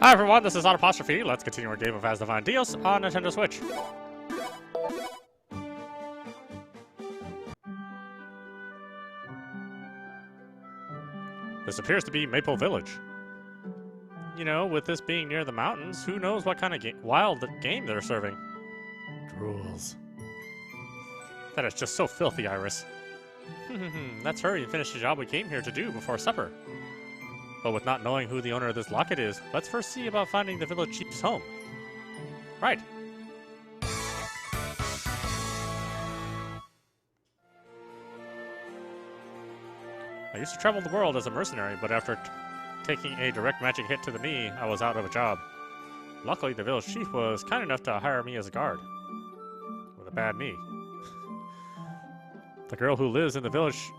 Hi everyone, this is audap. Let's continue our game of Asdivine Dios on Nintendo Switch. This appears to be Maple Village. You know, with this being near the mountains, who knows what kind of wild game they're serving. Drools. That is just so filthy, Iris. Let's hurry and finish the job we came here to do before supper. But with not knowing who the owner of this locket is, let's first see about finding the village chief's home. Right. I used to travel the world as a mercenary, but after taking a direct magic hit to the knee, I was out of a job. Luckily, the village chief was kind enough to hire me as a guard. With a bad knee. The girl who lives in the village...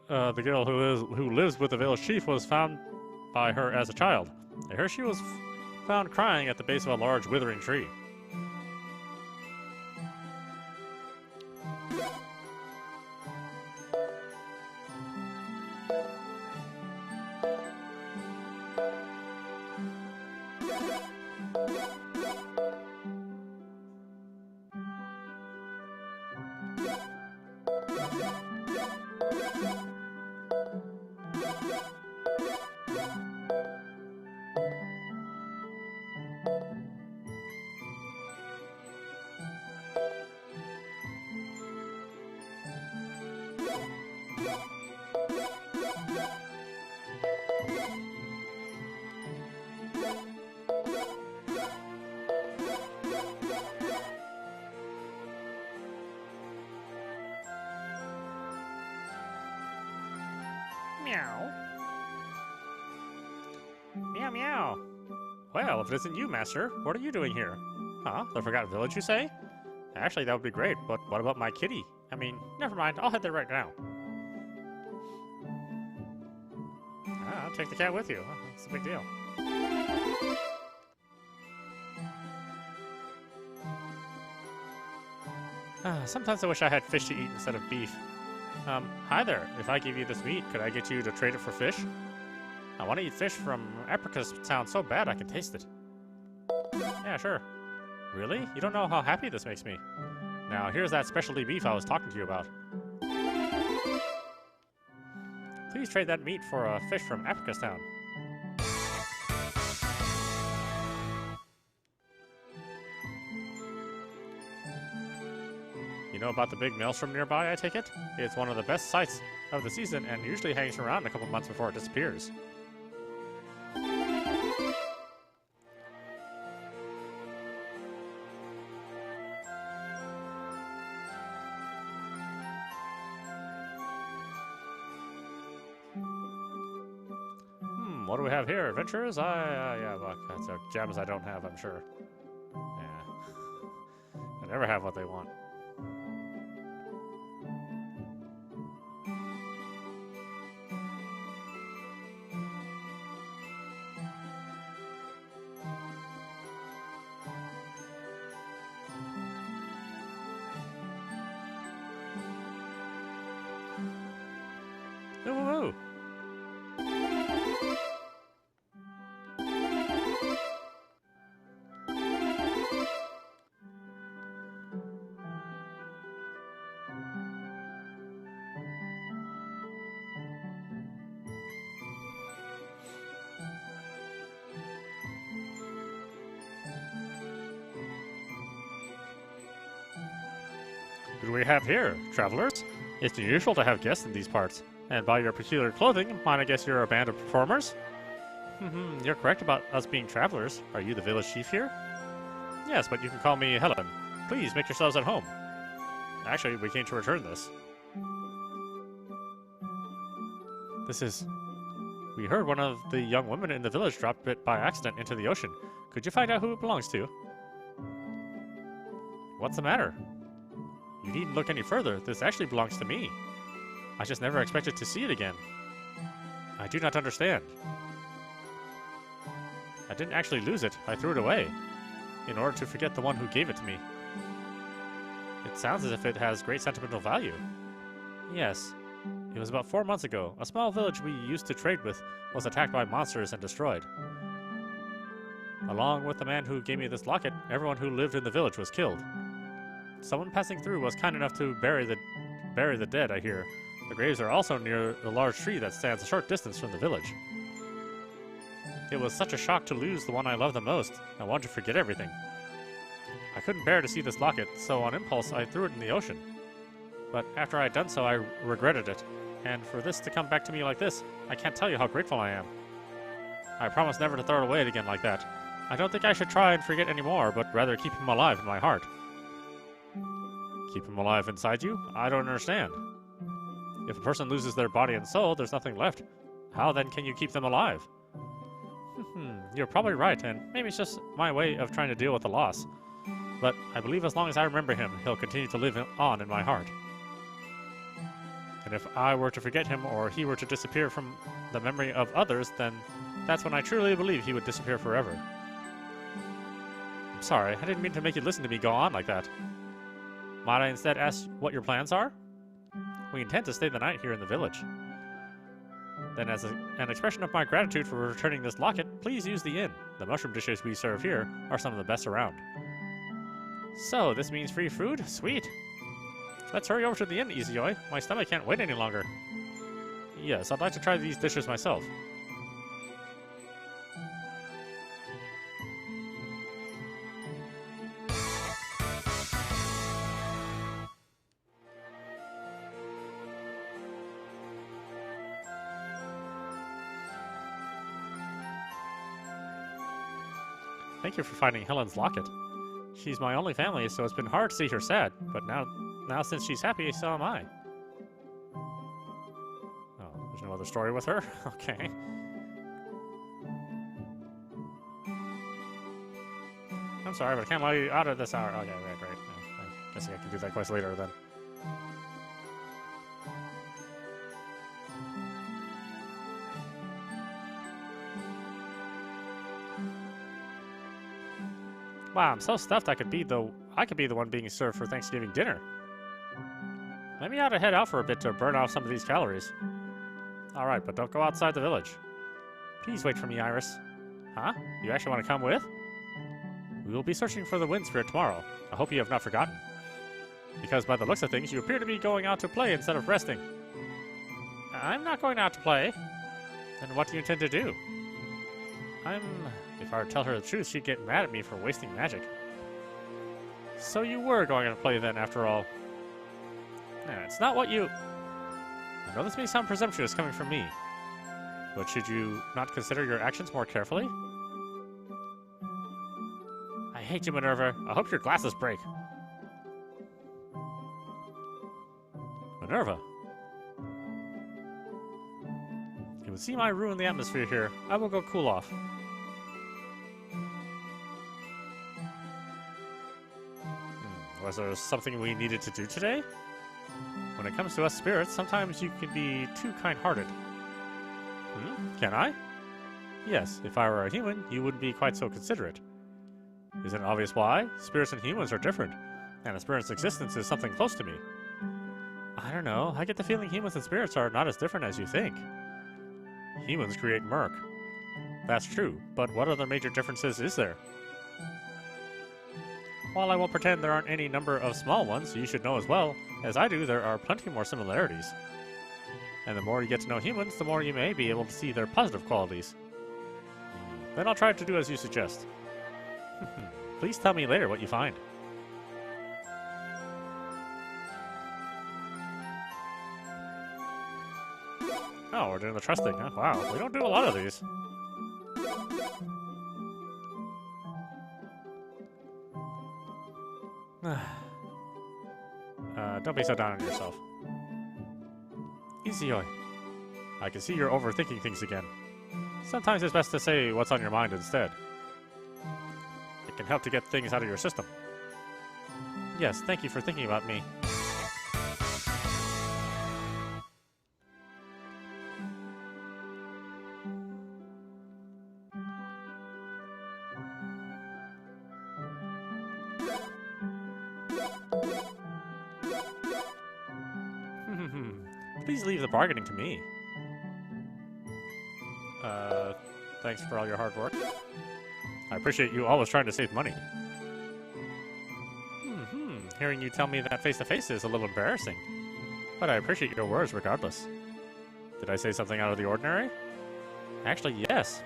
the girl who lives with the village chief was found by her as a child. I hear she was found crying at the base of a large withering tree. Meow. Meow meow. Well, if it isn't you, Master, what are you doing here? Huh? The Forgotten Village, you say? Actually, that would be great, but what about my kitty? I mean, never mind, I'll head there right now. I'll take the cat with you. It's a big deal. Sometimes I wish I had fish to eat instead of beef. Hi there. If I give you this meat, could I get you to trade it for fish? I want to eat fish from Apricus sounds so bad I can taste it. Yeah, sure. Really? You don't know how happy this makes me. Now, here's that specialty beef I was talking to you about. Please trade that meat for a fish from Apricus Town. You know about the big maelstrom nearby, I take it? It's one of the best sights of the season and usually hangs around a couple months before it disappears. What do we have here? Adventurers? Yeah, well, that's gems I don't have, I'm sure. Yeah. I never have what they want. Woo-woo-woo! What do we have here, travelers? It's unusual to have guests in these parts. And by your peculiar clothing, I guess you're a band of performers? You're correct about us being travelers. Are you the village chief here? Yes, but you can call me Helen. Please, make yourselves at home. Actually, we came to return this. We heard one of the young women in the village dropped it by accident into the ocean. Could you find out who it belongs to? What's the matter? You needn't look any further. This actually belongs to me. I just never expected to see it again. I do not understand. I didn't actually lose it. I threw it away in order to forget the one who gave it to me. It sounds as if it has great sentimental value. Yes. It was about 4 months ago. A small village we used to trade with was attacked by monsters and destroyed. Along with the man who gave me this locket, everyone who lived in the village was killed. Someone passing through was kind enough to bury the dead, I hear. The graves are also near the large tree that stands a short distance from the village. It was such a shock to lose the one I love the most. I wanted to forget everything. I couldn't bear to see this locket, so on impulse I threw it in the ocean. But after I had done so, I regretted it. And for this to come back to me like this, I can't tell you how grateful I am. I promise never to throw it away again like that. I don't think I should try and forget anymore, but rather keep him alive in my heart. Keep him alive inside you? I don't understand. If a person loses their body and soul, there's nothing left. How then can you keep them alive? You're probably right, and maybe it's just my way of trying to deal with the loss. But I believe as long as I remember him, he'll continue to live on in my heart. And if I were to forget him, or he were to disappear from the memory of others, then that's when I truly believe he would disappear forever. I'm sorry, I didn't mean to make you listen to me go on like that. Might I instead ask what your plans are? We intend to stay the night here in the village. Then as an expression of my gratitude for returning this locket, please use the inn. The mushroom dishes we serve here are some of the best around. So, this means free food? Sweet! Let's hurry over to the inn, Izayoi. My stomach can't wait any longer. Yes, I'd like to try these dishes myself. Thank you for finding Helen's locket. She's my only family, so it's been hard to see her sad, but now since she's happy, so am I. Oh, there's no other story with her? Okay. I'm sorry, but I can't allow you out of this hour. Okay, right, great. Yeah, I guess I can do that quest later then. Wow, I'm so stuffed I could be the one being served for Thanksgiving dinner. Maybe I ought to head out for a bit to burn off some of these calories. Alright, but don't go outside the village. Please wait for me, Iris. Huh? You actually want to come with? We will be searching for the wind spirit tomorrow. I hope you have not forgotten. Because by the looks of things, you appear to be going out to play instead of resting. I'm not going out to play. Then what do you intend to do? If I were to tell her the truth, she'd get mad at me for wasting magic. So you were going to play then, after all. Nah, it's not what you... I know this may sound presumptuous coming from me, but should you not consider your actions more carefully? I hate you, Minerva. I hope your glasses break. Minerva. You would seem I ruined the atmosphere here. I will go cool off. Was there something we needed to do today? When it comes to us spirits, sometimes you can be too kind-hearted. Can I? Yes, if I were a human, you wouldn't be quite so considerate. Isn't it obvious why? Spirits and humans are different, and a spirit's existence is something close to me. I don't know, I get the feeling humans and spirits are not as different as you think. Humans create murk. That's true, but what other major differences is there? While I won't pretend there aren't any number of small ones, you should know as well as I do there are plenty more similarities. And the more you get to know humans, the more you may be able to see their positive qualities. Then I'll try to do as you suggest. Please tell me later what you find. Oh, we're doing the trust thing, huh? Wow, we don't do a lot of these. Don't be so down on yourself. Izayoi. I can see you're overthinking things again. Sometimes it's best to say what's on your mind instead. It can help to get things out of your system. Yes, thank you for thinking about me. Please leave the bargaining to me. Thanks for all your hard work. I appreciate you always trying to save money. Hearing you tell me that face-to-face is a little embarrassing. But I appreciate your words regardless. Did I say something out of the ordinary? Actually, yes.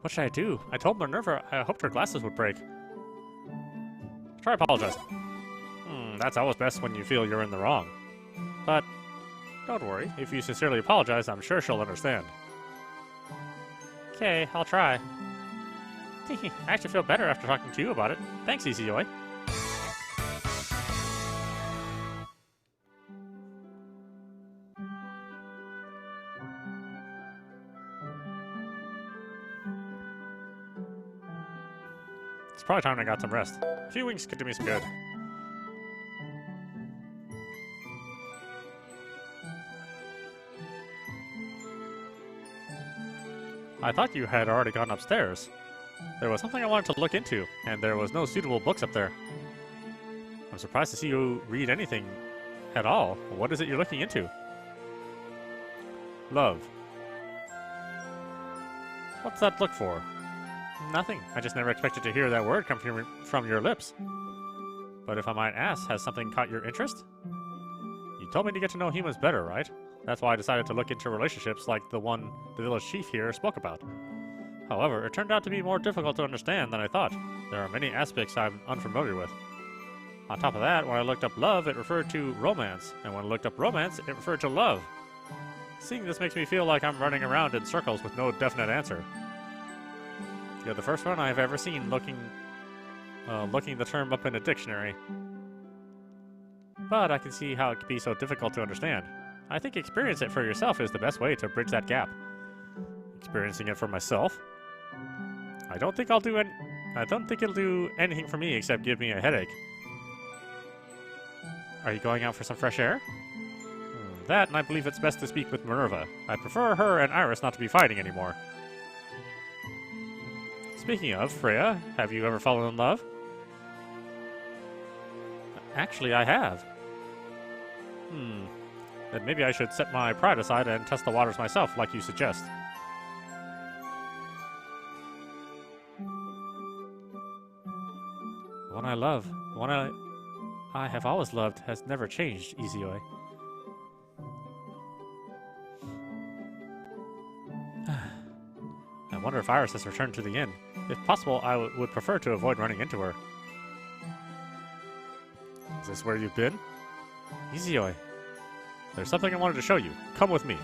What should I do? I told Minerva I hoped her glasses would break. Try apologizing. That's always best when you feel you're in the wrong. But don't worry, if you sincerely apologize, I'm sure she'll understand. Okay, I'll try. I actually feel better after talking to you about it. Thanks, Izayoi. It's probably time I got some rest. A few winks could do me some good. I thought you had already gone upstairs. There was something I wanted to look into, and there was no suitable books up there. I'm surprised to see you read anything at all. What is it you're looking into? Love. What's that look for? Nothing. I just never expected to hear that word come from your lips. But if I might ask, has something caught your interest? You told me to get to know humans better, right? That's why I decided to look into relationships like the one the village chief here spoke about. However, it turned out to be more difficult to understand than I thought. There are many aspects I'm unfamiliar with. On top of that, when I looked up love, it referred to romance. And when I looked up romance, it referred to love. Seeing this makes me feel like I'm running around in circles with no definite answer. You're the first one I've ever seen looking the term up in a dictionary. But I can see how it could be so difficult to understand. I think experience it for yourself is the best way to bridge that gap. Experiencing it for myself? I don't think it'll do anything for me except give me a headache. Are you going out for some fresh air? That, and I believe it's best to speak with Minerva. I prefer her and Iris not to be fighting anymore. Speaking of, Freya, have you ever fallen in love? Actually, I have. Then maybe I should set my pride aside and test the waters myself, like you suggest. The one I love, the one I have always loved, has never changed, Izayoi. I wonder if Iris has returned to the inn. If possible, I would prefer to avoid running into her. Is this where you've been? Izayoi, there's something I wanted to show you. Come with me.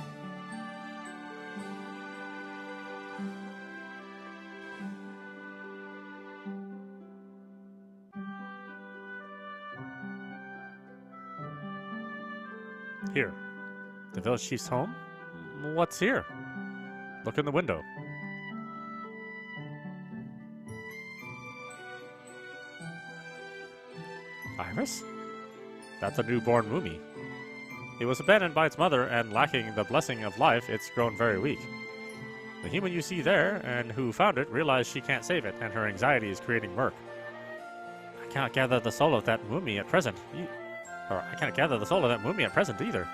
Here. The village chief's home? What's here? Look in the window. Iris? That's a newborn Mumi. It was abandoned by its mother, and lacking the blessing of life, it's grown very weak. The human you see there, and who found it, realized she can't save it, and her anxiety is creating murk. I cannot gather the soul of that Mumi at present. I can't gather the soul of that Mumi at present either.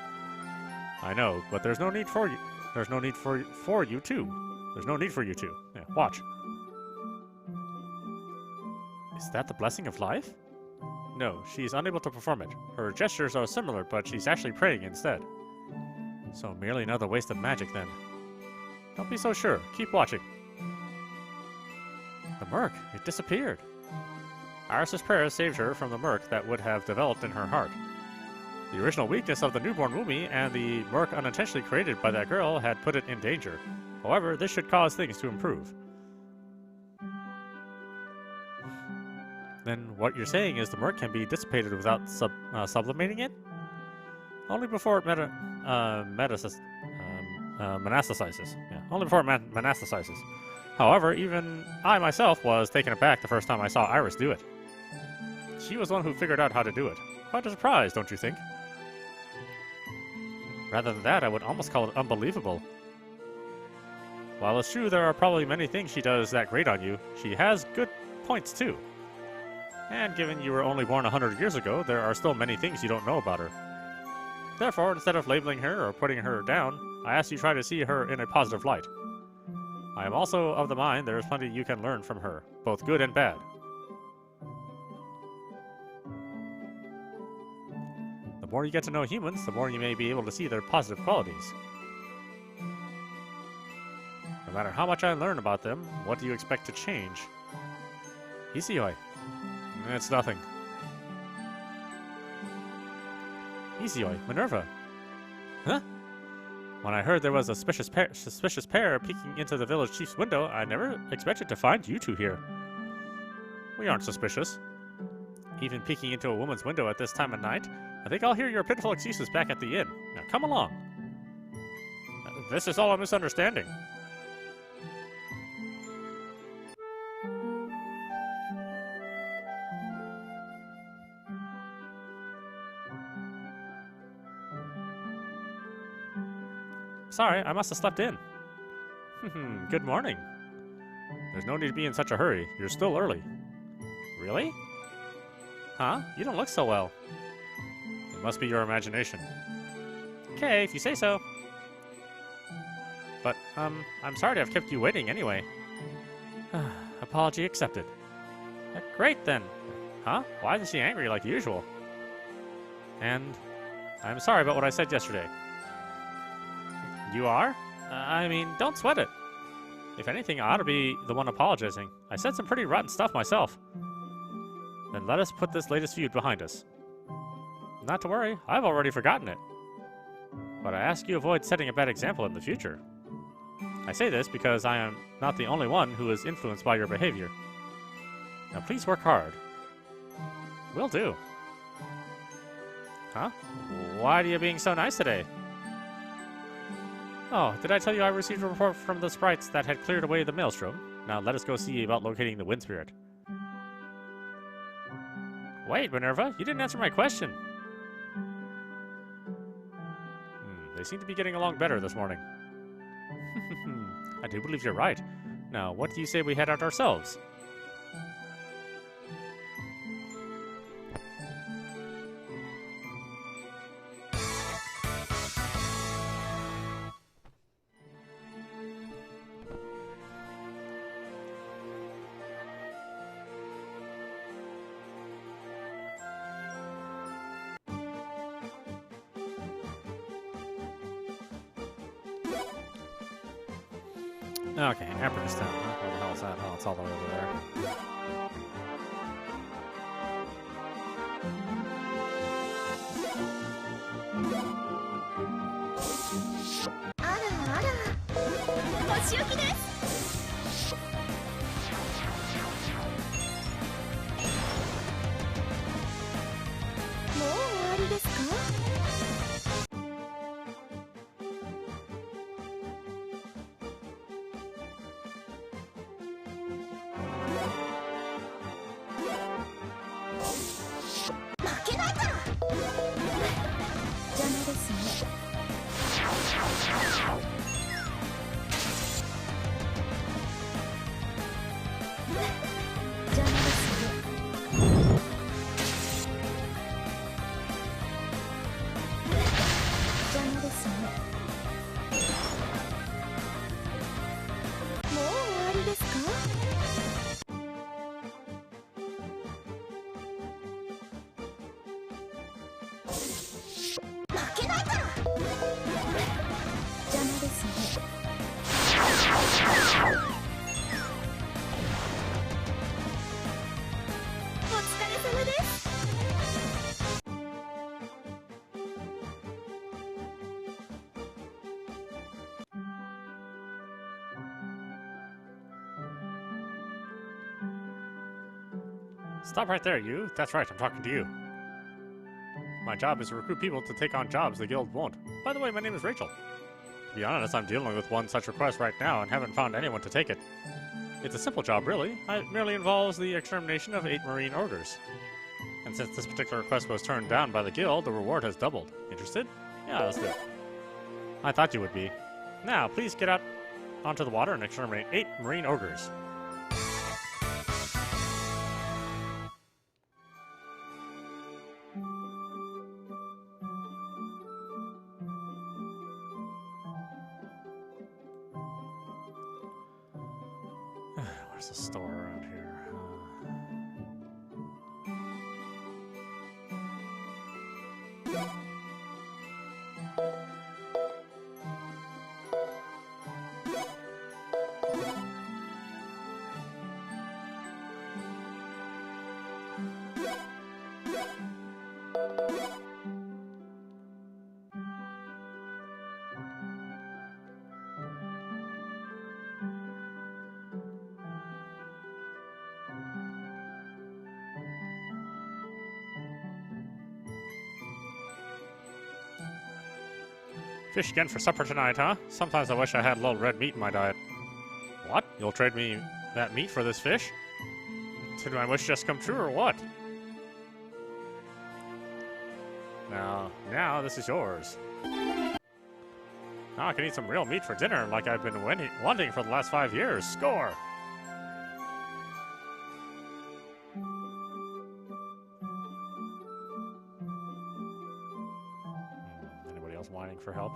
I know, but there's no need for you. There's no need for you too. There's no need for you to. Yeah, watch. Is that the blessing of life? No, she's unable to perform it. Her gestures are similar, but she's actually praying instead. So merely another waste of magic then. Don't be so sure. Keep watching. The murk, it disappeared. Iris' prayers saved her from the murk that would have developed in her heart. The original weakness of the newborn Mumi and the murk unintentionally created by that girl had put it in danger. However, this should cause things to improve. Then what you're saying is the murk can be dissipated without sublimating it? Only before it monasticizes. Yeah, only before it monasticizes. However, even I myself was taken aback the first time I saw Iris do it. She was the one who figured out how to do it. Quite a surprise, don't you think? Rather than that, I would almost call it unbelievable. While it's true there are probably many things she does that grate on you, she has good points too. And given you were only born 100 years ago, there are still many things you don't know about her. Therefore, instead of labeling her or putting her down, I ask you try to see her in a positive light. I am also of the mind there is plenty you can learn from her, both good and bad. The more you get to know humans, the more you may be able to see their positive qualities. No matter how much I learn about them, what do you expect to change? Izayoi. It's nothing. Izayoi, Minerva. Huh? When I heard there was a suspicious pair peeking into the village chief's window, I never expected to find you two here. We aren't suspicious. Even peeking into a woman's window at this time of night, I think I'll hear your pitiful excuses back at the inn. Now come along. This is all a misunderstanding. Sorry, I must have slept in. Good morning. There's no need to be in such a hurry. You're still early. Really? Huh? You don't look so well. It must be your imagination. Okay, if you say so. But, I'm sorry to have kept you waiting anyway. Apology accepted. Great then. Huh? Why isn't she angry like usual? And I'm sorry about what I said yesterday. You are? I mean, don't sweat it. If anything, I ought to be the one apologizing. I said some pretty rotten stuff myself. Then let us put this latest feud behind us. Not to worry, I've already forgotten it. But I ask you avoid setting a bad example in the future. I say this because I am not the only one who is influenced by your behavior. Now please work hard. Will do. Huh? Why are you being so nice today? Oh, did I tell you I received a report from the sprites that had cleared away the maelstrom? Now let us go see about locating the wind spirit. Wait, Minerva, you didn't answer my question. They seem to be getting along better this morning. I do believe you're right. Now, what do you say we head out ourselves? Okay, Emperor's Town. Where the hell is that? Oh, it's all the way over there. Stop right there, you. That's right, I'm talking to you. My job is to recruit people to take on jobs the guild won't. By the way, my name is Rachel. To be honest, I'm dealing with one such request right now and haven't found anyone to take it. It's a simple job, really. It merely involves the extermination of 8 marine ogres. And since this particular request was turned down by the guild, the reward has doubled. Interested? Yeah, let's do it. I thought you would be. Now, please get out onto the water and exterminate 8 marine ogres. Where's the store around here? Fish again for supper tonight, huh? Sometimes I wish I had a little red meat in my diet. What? You'll trade me that meat for this fish? Did my wish just come true or what? Now this is yours. Now I can eat some real meat for dinner like I've been wanting for the last 5 years. Score! Anybody else whining for help?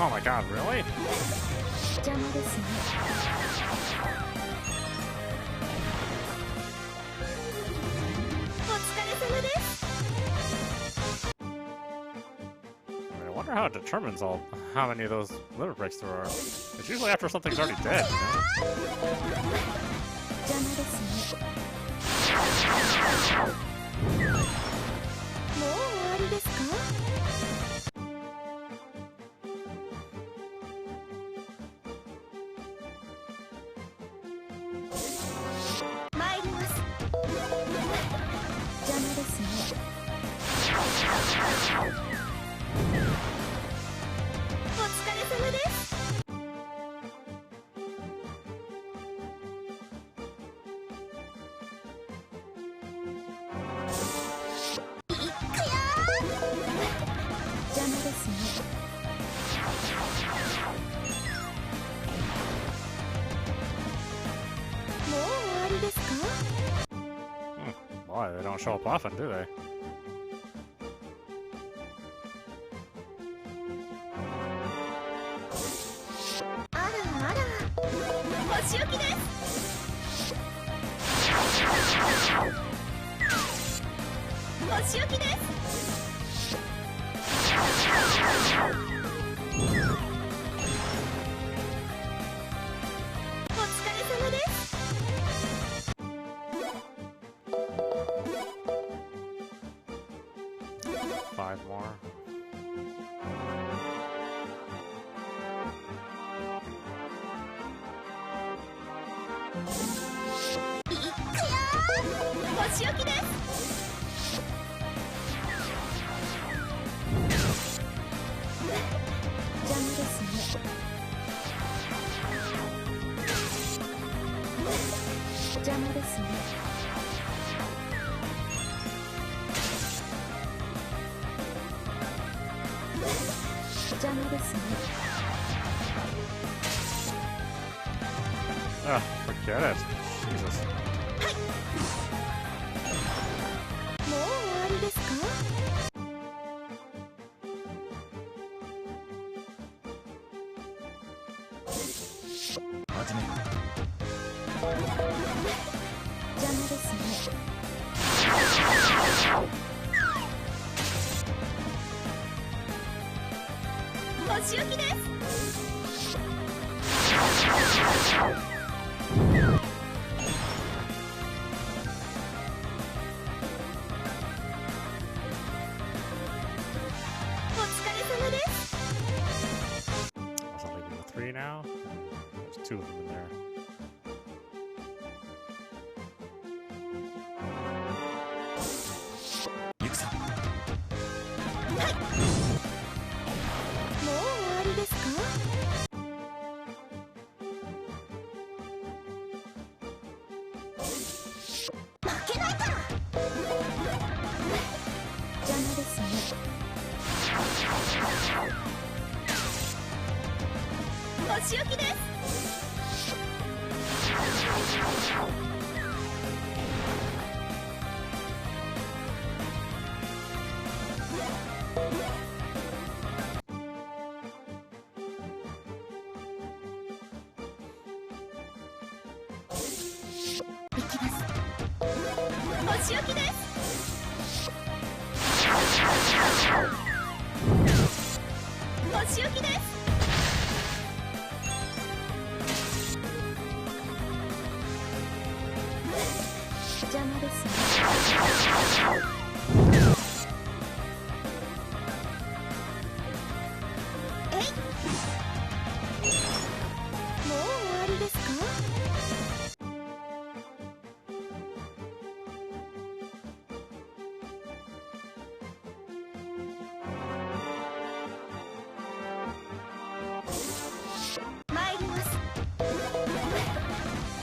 Oh my god, really? I wonder how it determines how many of those liver breaks there are. It's usually after something's already dead, you know? Boy, they don't show up often, do they? Five more. し置きです。邪魔ですね。邪魔ですね。邪魔ですね。Ah, forget it. Jesus. もう終わりですか？始める。邪魔ですね。お仕置きです。お疲れ様です。Was that leaving with 3 now? There's 2 of them in there. ゆくさん。もう終わりですか？負けないから。邪魔ですね。お仕置きです。行きます。お仕置きです。お仕置きです。邪魔ですね。えい。もう終わりですか？参ります。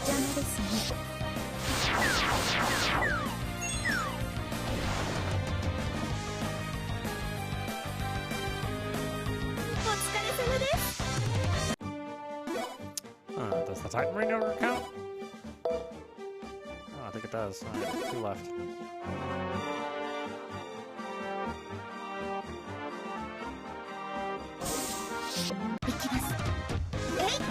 邪魔ですね。お疲れ様です。Does the Titan Ring ever count? Oh, I think it does. Alright, 2 left. 行きます。えい。これで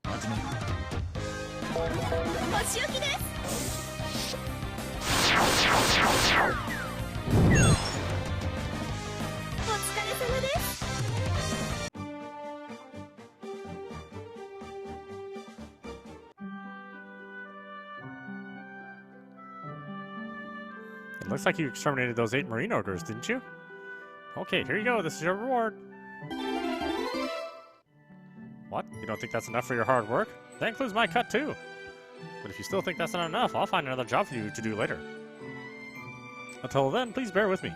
も始める。お仕置きです。お疲れ様です。It looks like you exterminated those 8 marine ogres, didn't you? Okay, here you go. This is your reward. What? You don't think that's enough for your hard work? That includes my cut, too. But if you still think that's not enough, I'll find another job for you to do later. Until then, please bear with me.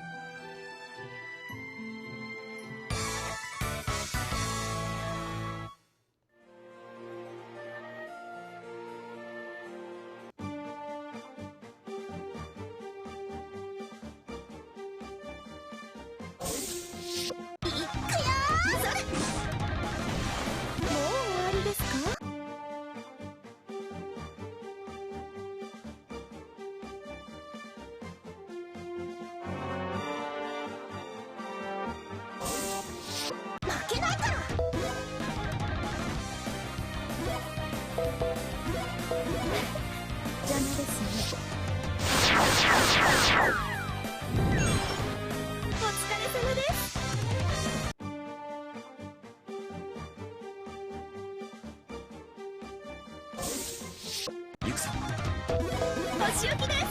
お仕置きです。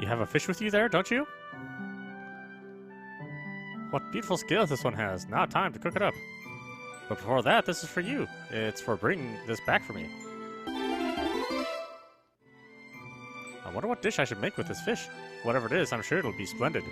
You have a fish with you there, don't you? What beautiful scales this one has. Now time to cook it up. But before that, this is for you. It's for bringing this back for me. I wonder what dish I should make with this fish. Whatever it is, I'm sure it'll be splendid.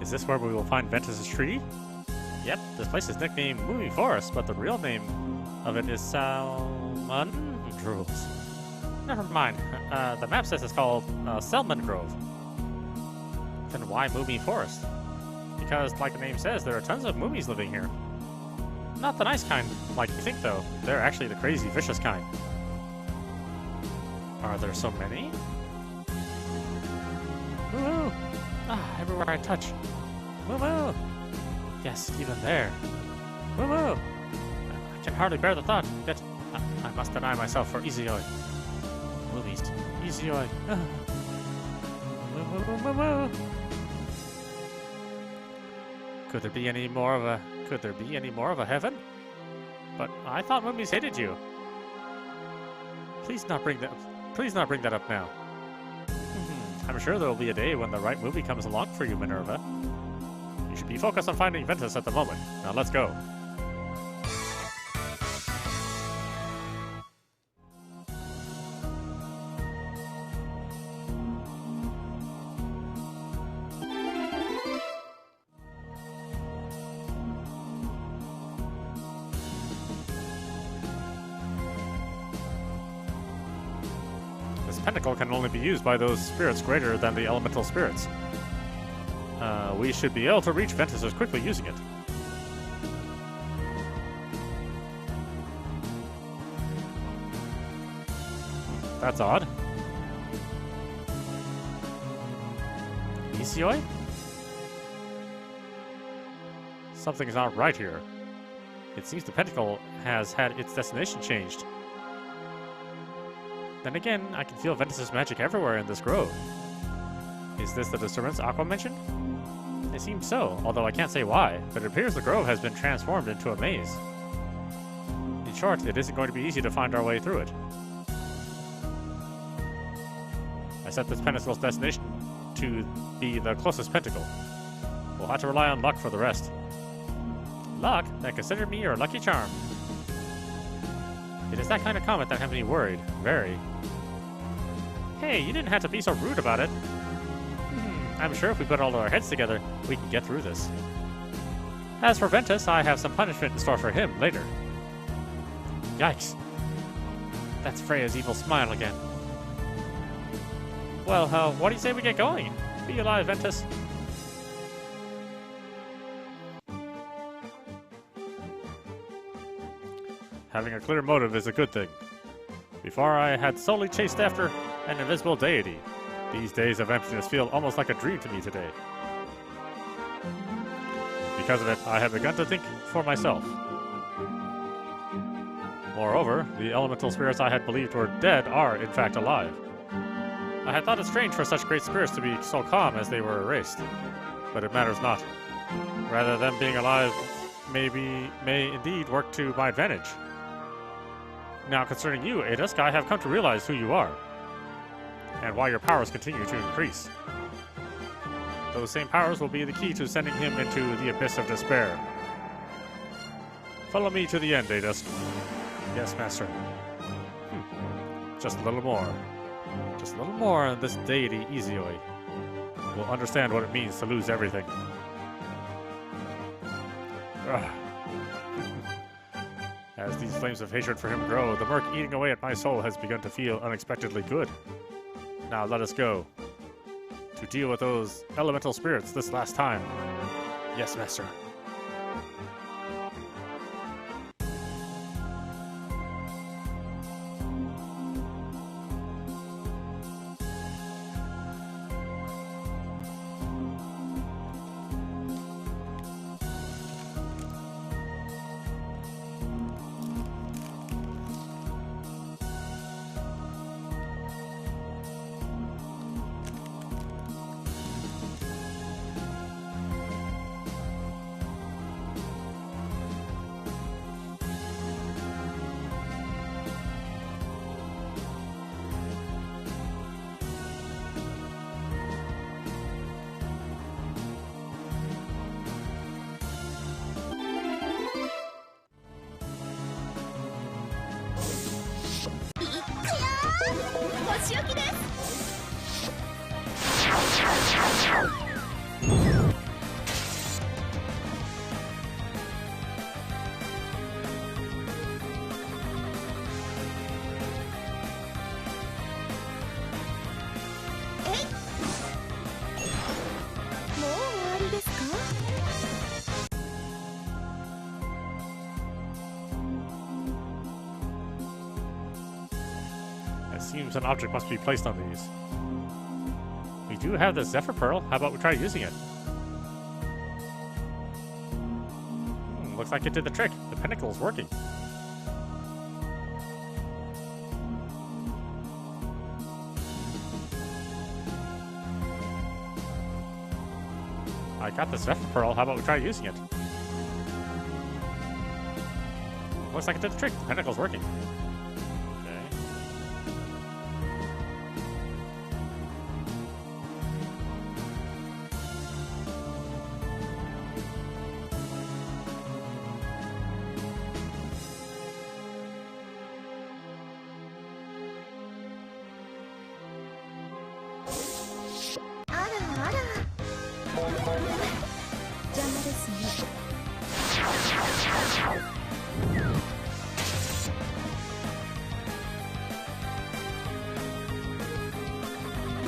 Is this where we will find Ventus's tree? Yep, this place is nicknamed Movie Forest, but the real name of it is Salmon Groves. Never mind. The map says it's called Salmon Grove. Then why Movie Forest? Because, like the name says, there are tons of moomies living here. Not the nice kind, like you think, though. They're actually the crazy, vicious kind. Are there so many? Woo-hoo! Ah, everywhere I touch. Woo-woo! Yes, even there. Woo-woo! I can hardly bear the thought that I must deny myself for Izayoi. Movies. Izayoi. Woo-woo-woo-woo! Could there be any more of a heaven? But I thought mummies hated you. Please not bring that up now. I'm sure there will be a day when the right movie comes along for you, Minerva. You should be focused on finding Ventus at the moment. Now let's go. This pentacle can only be used by those spirits greater than the elemental spirits. We should be able to reach Ventus as quickly using it. That's odd. Izayoi? Something's not right here. It seems the pentacle has had its destination changed. Then again, I can feel Ventus's magic everywhere in this grove. Is this the disturbance Aqua mentioned? It seems so, although I can't say why, but it appears the grove has been transformed into a maze. In short, it isn't going to be easy to find our way through it. I set this pentacle's destination to be the closest pentacle. We'll have to rely on luck for the rest. Luck? Then consider me your lucky charm. It is that kind of comment that has me worried. Very. Hey, you didn't have to be so rude about it. I'm sure if we put all our heads together, we can get through this. As for Ventus, I have some punishment in store for him later. Yikes. That's Freya's evil smile again. Well, what do you say we get going? Be alive, Ventus. Having a clear motive is a good thing. Before I had solely chased after an invisible deity. These days of emptiness feel almost like a dream to me today. Because of it, I have begun to think for myself. Moreover, the elemental spirits I had believed were dead are, in fact, alive. I had thought it strange for such great spirits to be so calm as they were erased. But it matters not. Rather, them being alive may indeed work to my advantage. Now, concerning you, Adusk, I have come to realize who you are, and why your powers continue to increase. Those same powers will be the key to sending him into the abyss of despair. Follow me to the end, Adusk. Yes, Master. Just a little more. Just a little more on this deity, Izayoi. We'll understand what it means to lose everything. As these flames of hatred for him grow, the murk eating away at my soul has begun to feel unexpectedly good. Now let us go. To deal with those elemental spirits this last time. Yes, Master. Seems an object must be placed on these. We do have the Zephyr Pearl. How about we try using it? Looks like it did the trick. The pentacle is working. I got the Zephyr Pearl. How about we try using it? Looks like it did the trick. The pentacle's working. 邪魔ですね。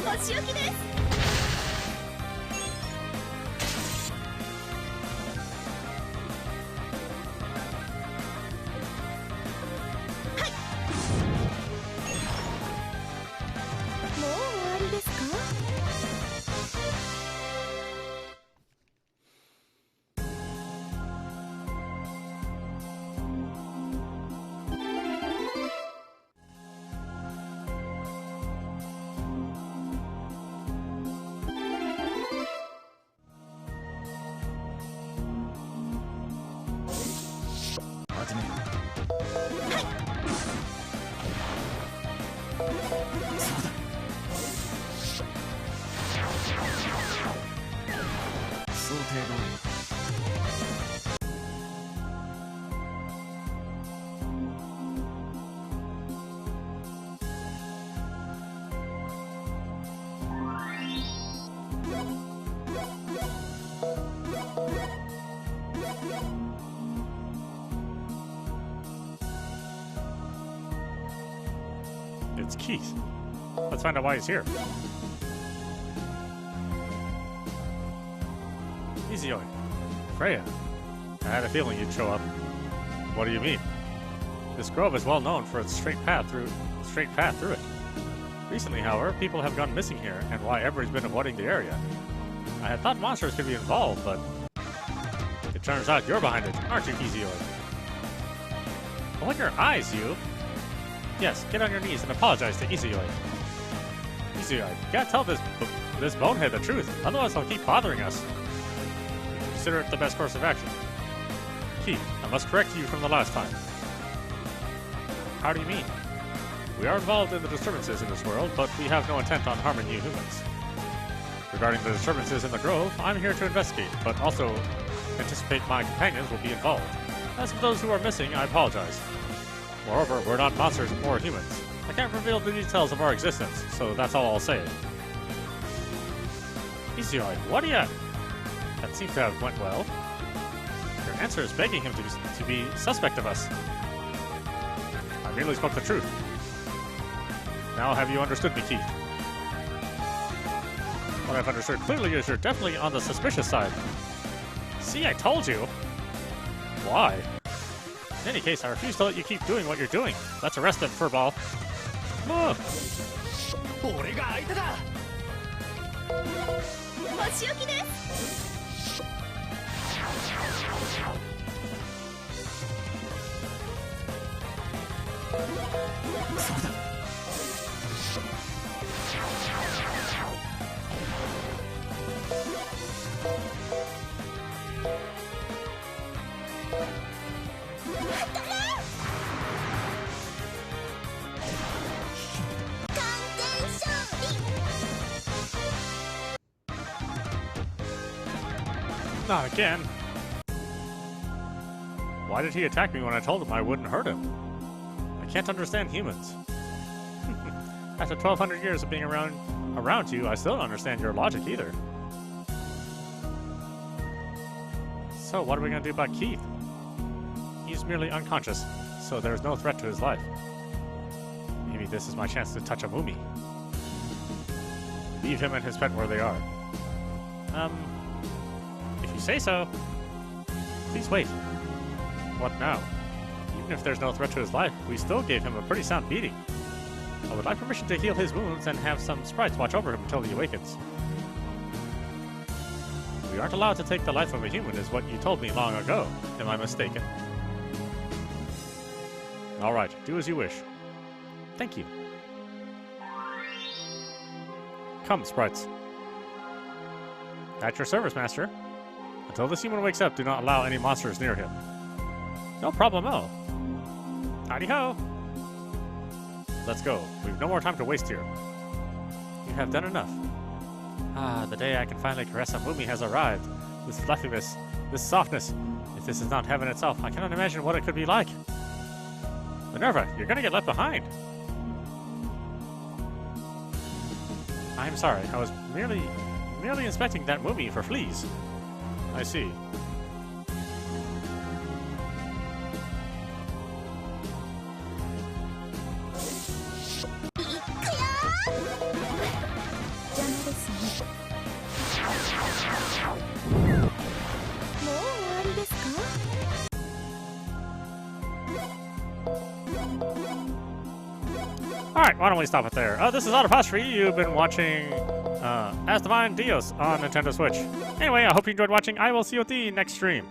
お仕置きです。もう終わりですか？始める。そうだ。想定通り。It's Keith. Let's find out why he's here. Izayoi. Freya. I had a feeling you'd show up. What do you mean? This grove is well known for its straight path through it. Recently, however, people have gone missing here, and why everybody's been avoiding the area. I had thought monsters could be involved, but it turns out you're behind it, aren't you, Izayoi? Open your eyes, you! Yes, get on your knees and apologize to Izayoi. Izayoi, you gotta tell this bonehead the truth, otherwise he'll keep bothering us. Consider it the best course of action. Keith, I must correct you from the last time. How do you mean? We are involved in the disturbances in this world, but we have no intent on harming you humans. Regarding the disturbances in the grove, I'm here to investigate, but also anticipate my companions will be involved. As for those who are missing, I apologize. Moreover, we're not monsters or humans. I can't reveal the details of our existence, so that's all I'll say. Izayoi, what do you... That seems to have went well. Your answer is begging him to be suspect of us. I merely spoke the truth. Now have you understood me, Keith? What I've understood clearly is you're definitely on the suspicious side. See, I told you! Why? In any case, I refuse to let you keep doing what you're doing. Let's arrest them, furball. Look! 俺が相手だ。お仕置きです。そうだ。Not again. Why did he attack me when I told him I wouldn't hurt him? I can't understand humans. After 1,200 years of being around you, I still don't understand your logic either. So what are we gonna do about Keith? He's merely unconscious, so there's no threat to his life. Maybe this is my chance to touch a Mumi. Leave him and his pet where they are. If you say so. Please wait. What now? Even if there's no threat to his life, we still gave him a pretty sound beating. I would like permission to heal his wounds and have some sprites watch over him until he awakens. We aren't allowed to take the life of a human is what you told me long ago. Am I mistaken? Alright, do as you wish. Thank you. Come, sprites. At your service, master. Until this human wakes up, do not allow any monsters near him. No problemo. Howdy-ho! Let's go. We've no more time to waste here. You have done enough. Ah, the day I can finally caress a Mumi has arrived. This fluffiness, this softness. If this is not heaven itself, I cannot imagine what it could be like. Minerva, you're gonna get left behind. I'm sorry, I was merely merely inspecting that movie for fleas. I see. Alright, why don't we stop it there? This is audap. You've been watching Asdivine Dios on Nintendo Switch. Anyway, I hope you enjoyed watching. I will see you at the next stream.